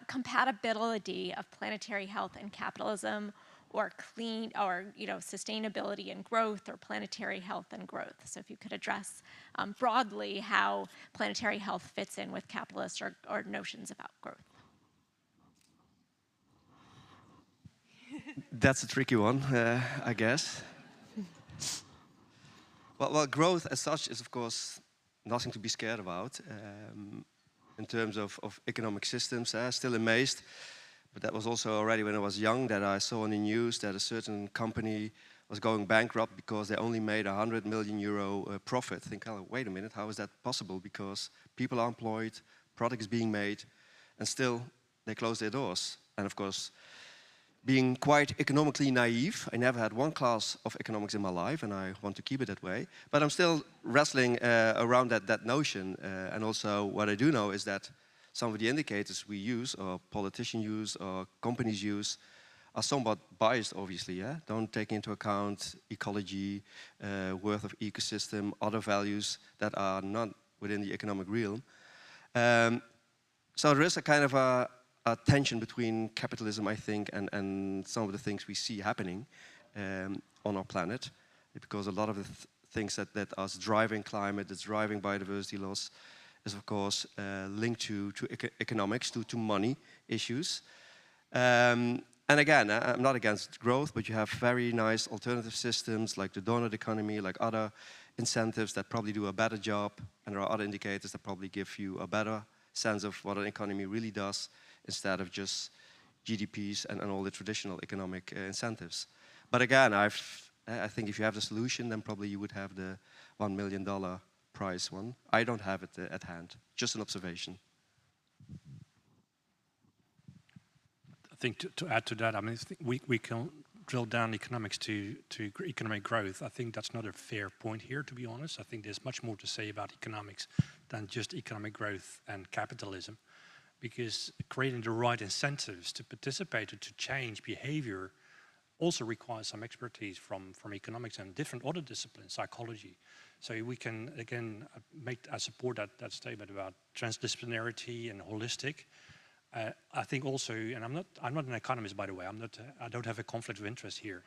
S11: compatibility of planetary health and capitalism, or sustainability and growth, or planetary health and growth. So if you could address broadly how planetary health fits in with capitalist or notions about growth.
S8: That's a tricky one, I guess. Well, growth as such is, of course, nothing to be scared about. In terms of economic systems, still amazed. But that was also already when I was young that I saw in the news that a certain company was going bankrupt because they only made €100 million profit. Think, oh, wait a minute, how is that possible? Because people are employed, product is being made, and still they close their doors. And of course, being quite economically naive, I never had one class of economics in my life, and I want to keep it that way. But I'm still wrestling around that notion. And also what I do know is that some of the indicators we use, or politicians use, or companies use, are somewhat biased, obviously. Yeah? Don't take into account ecology, worth of ecosystem, other values that are not within the economic realm. So there is a kind of a tension between capitalism, I think, and some of the things we see happening on our planet, because a lot of the things that are driving climate, that's driving biodiversity loss, is of course linked to economics, to money issues. And again, I'm not against growth, but you have very nice alternative systems like the donut economy, like other incentives that probably do a better job, and there are other indicators that probably give you a better sense of what an economy really does, instead of just GDPs and all the traditional economic incentives. But again, I think if you have the solution, then probably you would have the $1 million prize one. I don't have it at hand, just an observation.
S6: I think to add to that, I mean, we can drill down economics to economic growth. I think that's not a fair point here, to be honest. I think there's much more to say about economics than just economic growth and capitalism, because creating the right incentives to participate or to change behavior also requires some expertise from economics and different other disciplines, psychology. So we can, again, I support that statement about transdisciplinarity and holistic. I think also, and I'm not an economist, by the way. I don't have a conflict of interest here,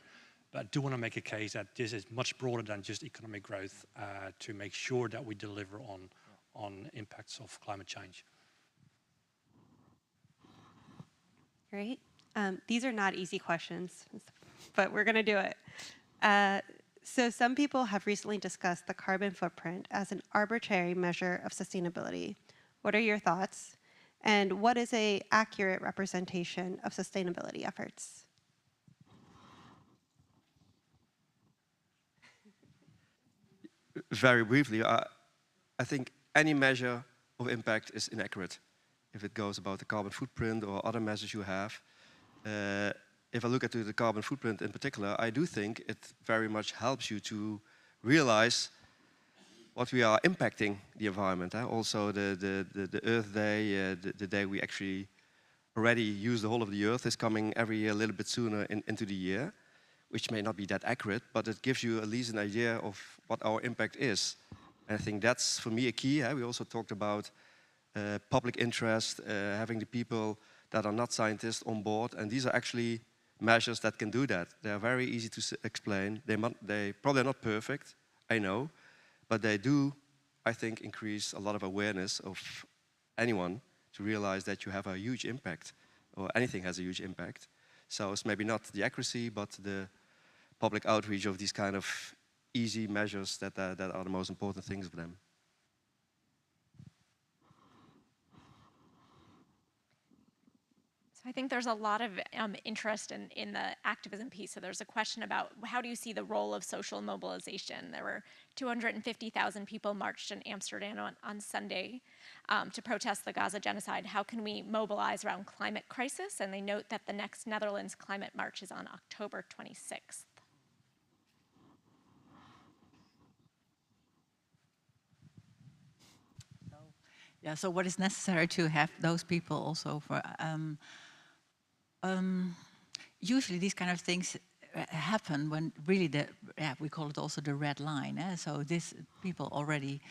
S6: but I do want to make a case that this is much broader than just economic growth to make sure that we deliver on impacts of climate change.
S10: Great. These are not easy questions, but we're going to do it. So some people have recently discussed the carbon footprint as an arbitrary measure of sustainability. What are your thoughts? And what is an accurate representation of sustainability efforts?
S8: Very briefly, I think any measure of impact is inaccurate. If it goes about the carbon footprint or other measures you have. If I look at the carbon footprint in particular, I do think it very much helps you to realize what we are impacting the environment. Also the Earth Day, the day we actually already use the whole of the Earth, is coming every year a little bit sooner into the year, which may not be that accurate, but it gives you at least an idea of what our impact is. And I think that's, for me, a key. We also talked about public interest, having the people that are not scientists on board, and these are actually measures that can do that. They are very easy to explain. They probably are not perfect, I know, but they do, I think, increase a lot of awareness of anyone to realize that you have a huge impact, or anything has a huge impact. So it's maybe not the accuracy, but the public outreach of these kind of easy measures that are the most important things for them.
S11: So I think there's a lot of interest in the activism piece. So there's a question about how do you see the role of social mobilization? There were 250,000 people marched in Amsterdam on Sunday to protest the Gaza genocide. How can we mobilize around climate crisis? And they note that the next Netherlands climate march is on October 26th.
S7: Yeah, so what is necessary to have those people also for... usually these kind of things happen when really we call it also the red line. So this people already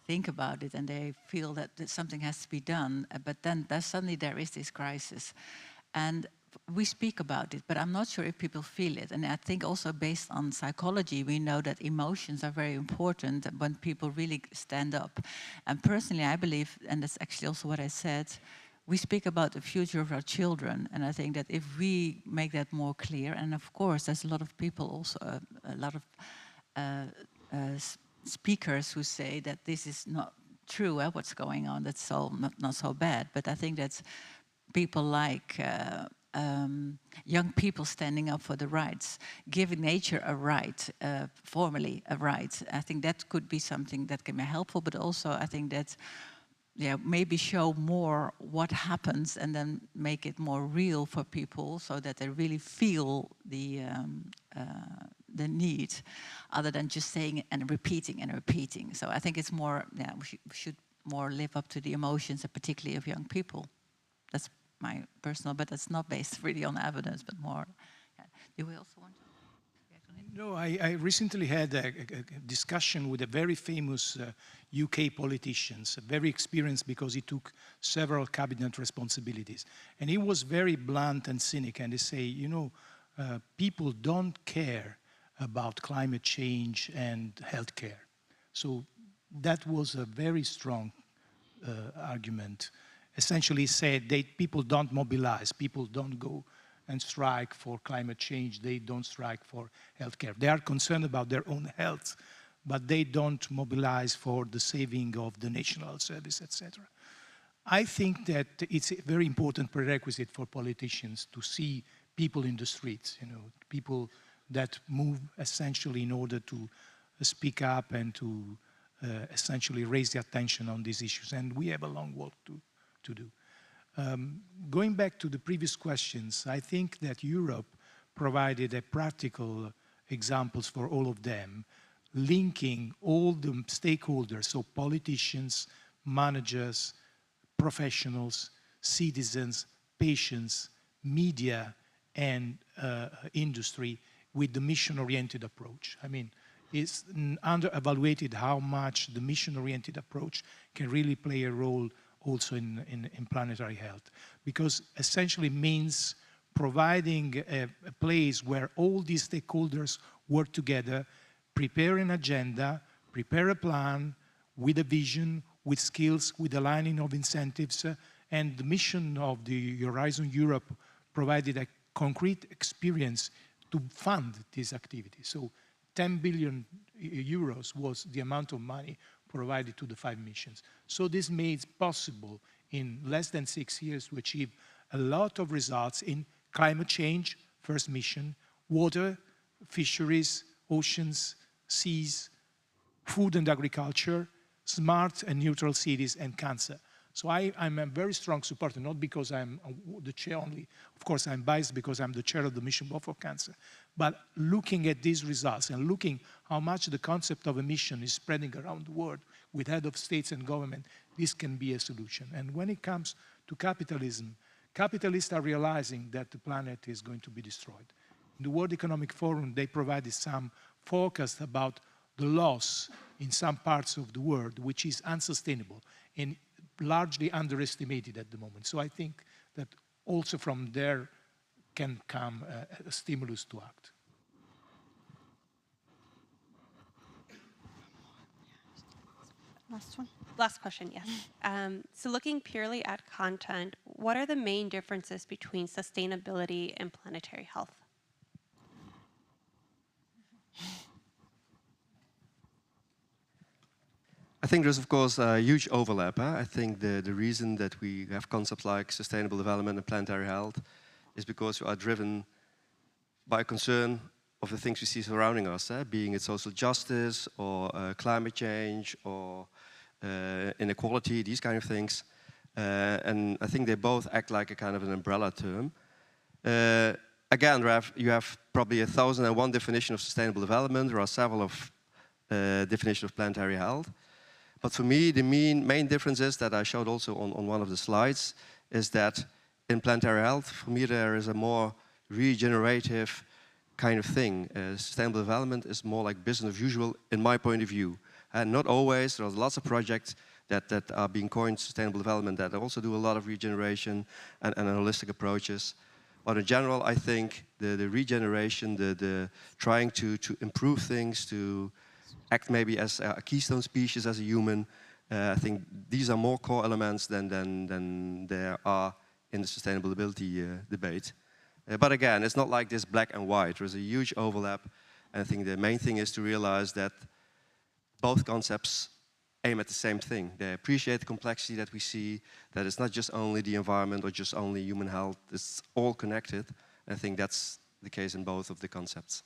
S7: think about it and they feel that something has to be done, but then suddenly there is this crisis. And we speak about it, but I'm not sure if people feel it. And I think also based on psychology, we know that emotions are very important when people really stand up. And personally, I believe, and that's actually also what I said, we speak about the future of our children, and I think that if we make that more clear, and of course there's a lot of people also, a lot of speakers who say that this is not true, what's going on, that's not so bad, but I think that people like young people standing up for the rights, giving nature a right, formally a right, I think that could be something that can be helpful, but also I think that maybe show more what happens and then make it more real for people so that they really feel the need, other than just saying it and repeating and repeating. So I think it's more, we should more live up to the emotions, and particularly of young people. That's my personal, but that's not based really on evidence, but more. Do we also want to?
S9: No, I recently had a discussion with a very famous UK politician, very experienced because he took several cabinet responsibilities. And he was very blunt and cynic, and he say, you know, people don't care about climate change and healthcare. So that was a very strong argument. Essentially said that people don't mobilize, people don't go and strike for climate change, they don't strike for healthcare. They are concerned about their own health, but they don't mobilize for the saving of the national service, etc. I think that it's a very important prerequisite for politicians to see people in the streets, you know, people that move essentially in order to speak up and to essentially raise the attention on these issues. And we have a long work to do. Going back to the previous questions, I think that Europe provided a practical examples for all of them, linking all the stakeholders, so politicians, managers, professionals, citizens, patients, media, and industry with the mission-oriented approach. I mean, it's under-evaluated how much the mission-oriented approach can really play a role also in planetary health, because essentially means providing a place where all these stakeholders work together, prepare an agenda, prepare a plan with a vision, with skills, with aligning of incentives, and the mission of the Horizon Europe provided a concrete experience to fund these activities. So 10 billion euros was the amount of money provided to the 5 missions. So this made it possible in less than 6 years to achieve a lot of results in climate change, first mission, water, fisheries, oceans, seas, food and agriculture, smart and neutral cities, and cancer. So I'm a very strong supporter, not because I'm the chair only. Of course, I'm biased because I'm the chair of the Mission Board for Cancer. But looking at these results and looking how much the concept of a mission is spreading around the world with head of states and government, this can be a solution. And when it comes to capitalism, capitalists are realizing that the planet is going to be destroyed. In the World Economic Forum, they provided some forecast about the loss in some parts of the world, which is unsustainable and largely underestimated at the moment. So I think that also from there can come a stimulus to act.
S10: Last one. Last question, yes. So looking purely at content, what are the main differences between sustainability and planetary health?
S8: I think there's, of course, a huge overlap. I think the reason that we have concepts like sustainable development and planetary health is because we are driven by a concern of the things we see surrounding us, being it social justice or climate change or inequality, these kind of things. And I think they both act like a kind of an umbrella term. Again, you have probably 1,001 definition of sustainable development. There are several of definitions of planetary health. But for me, the main difference is that I showed also on one of the slides, is that in planetary health, for me, there is a more regenerative kind of thing. Sustainable development is more like business as usual, in my point of view. And not always. There are lots of projects that are being coined sustainable development that also do a lot of regeneration and holistic approaches. But in general, I think the regeneration, the trying to improve things, to act maybe as a keystone species, as a human, I think these are more core elements than there are in the sustainability debate. But again, it's not like this black and white. There's a huge overlap. And I think the main thing is to realize that both concepts aim at the same thing. They appreciate the complexity that we see, that it's not just only the environment or just only human health. It's all connected. And I think that's the case in both of the concepts.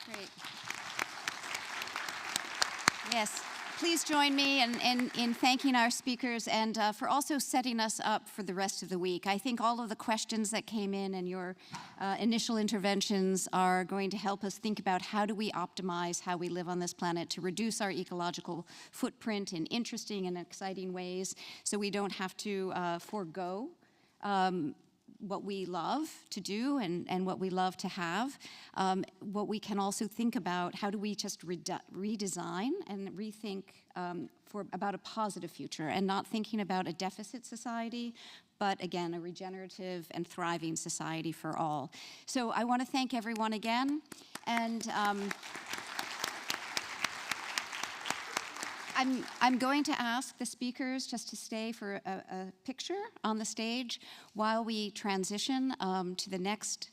S2: Great. Yes. Please join me in thanking our speakers and for also setting us up for the rest of the week. I think all of the questions that came in and your initial interventions are going to help us think about how do we optimize how we live on this planet to reduce our ecological footprint in interesting and exciting ways so we don't have to forego what we love to do and what we love to have. What we can also think about, how do we just redesign and rethink about a positive future and not thinking about a deficit society, but again, a regenerative and thriving society for all. So I want to thank everyone again. And I'm going to ask the speakers just to stay for a picture on the stage while we transition to the next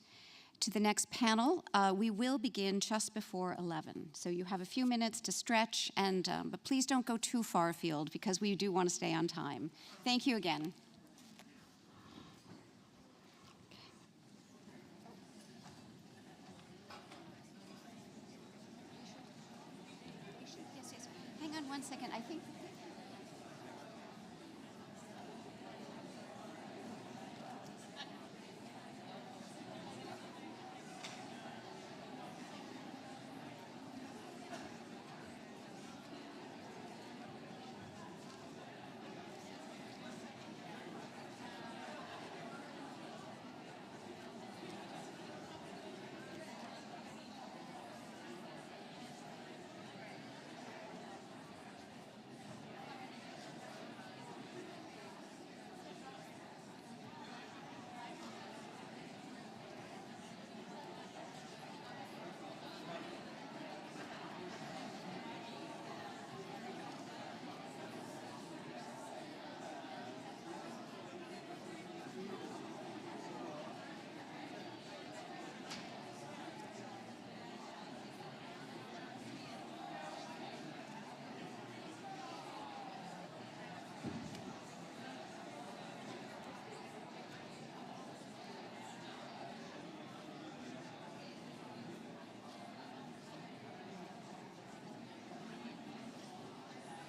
S2: panel. We will begin just before 11. So you have a few minutes to stretch, but please don't go too far afield because we do want to stay on time. Thank you again. Hang on one second. I think